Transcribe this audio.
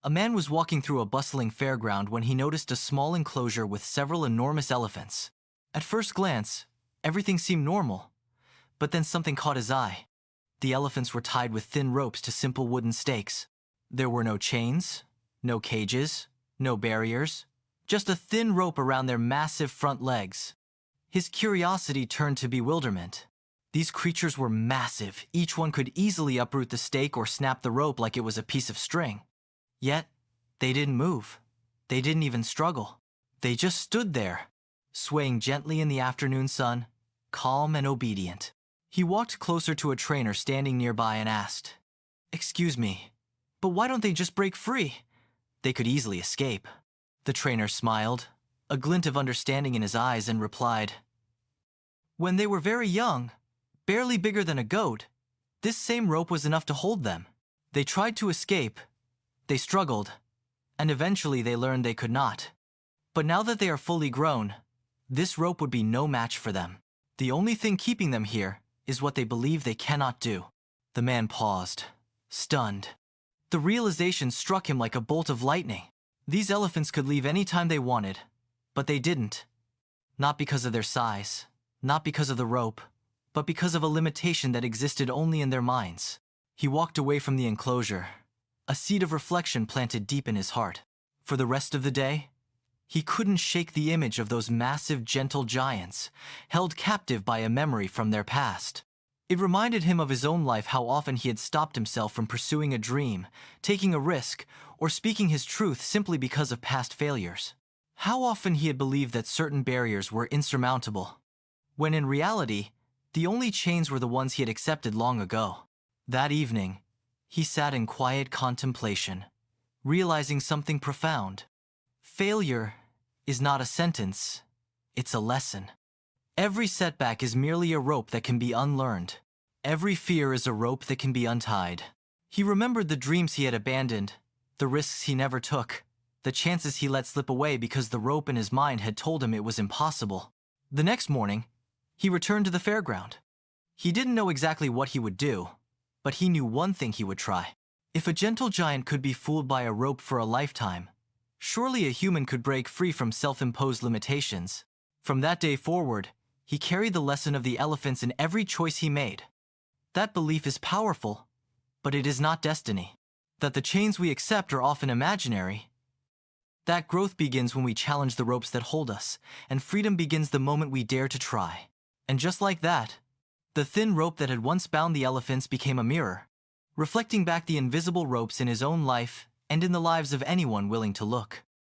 A man was walking through a bustling fairground when he noticed a small enclosure with several enormous elephants. At first glance, everything seemed normal, but then something caught his eye. The elephants were tied with thin ropes to simple wooden stakes. There were no chains, no cages, no barriers, just a thin rope around their massive front legs. His curiosity turned to bewilderment. These creatures were massive. Each one could easily uproot the stake or snap the rope like it was a piece of string. Yet, they didn't move. They didn't even struggle. They just stood there, swaying gently in the afternoon sun, calm and obedient. He walked closer to a trainer standing nearby and asked, "Excuse me, but why don't they just break free? They could easily escape." The trainer smiled, a glint of understanding in his eyes, and replied, "When they were very young, barely bigger than a goat, this same rope was enough to hold them. They tried to escape, they struggled, and eventually they learned they could not. But now that they are fully grown, this rope would be no match for them. The only thing keeping them here is what they believe they cannot do." The man paused, stunned. The realization struck him like a bolt of lightning. These elephants could leave any time they wanted, but they didn't. Not because of their size, not because of the rope, but because of a limitation that existed only in their minds. He walked away from the enclosure, a seed of reflection planted deep in his heart. For the rest of the day, he couldn't shake the image of those massive, gentle giants, held captive by a memory from their past. It reminded him of his own life, how often he had stopped himself from pursuing a dream, taking a risk, or speaking his truth simply because of past failures. How often he had believed that certain barriers were insurmountable, when in reality, the only chains were the ones he had accepted long ago. That evening, he sat in quiet contemplation, realizing something profound. Failure is not a sentence, it's a lesson. Every setback is merely a rope that can be unlearned. Every fear is a rope that can be untied. He remembered the dreams he had abandoned, the risks he never took, the chances he let slip away because the rope in his mind had told him it was impossible. The next morning, he returned to the fairground. He didn't know exactly what he would do, but he knew one thing he would try. If a gentle giant could be fooled by a rope for a lifetime, surely a human could break free from self-imposed limitations. From that day forward, he carried the lesson of the elephants in every choice he made. That belief is powerful, but it is not destiny. That the chains we accept are often imaginary. That growth begins when we challenge the ropes that hold us, and freedom begins the moment we dare to try. And just like that, the thin rope that had once bound the elephants became a mirror, reflecting back the invisible ropes in his own life and in the lives of anyone willing to look.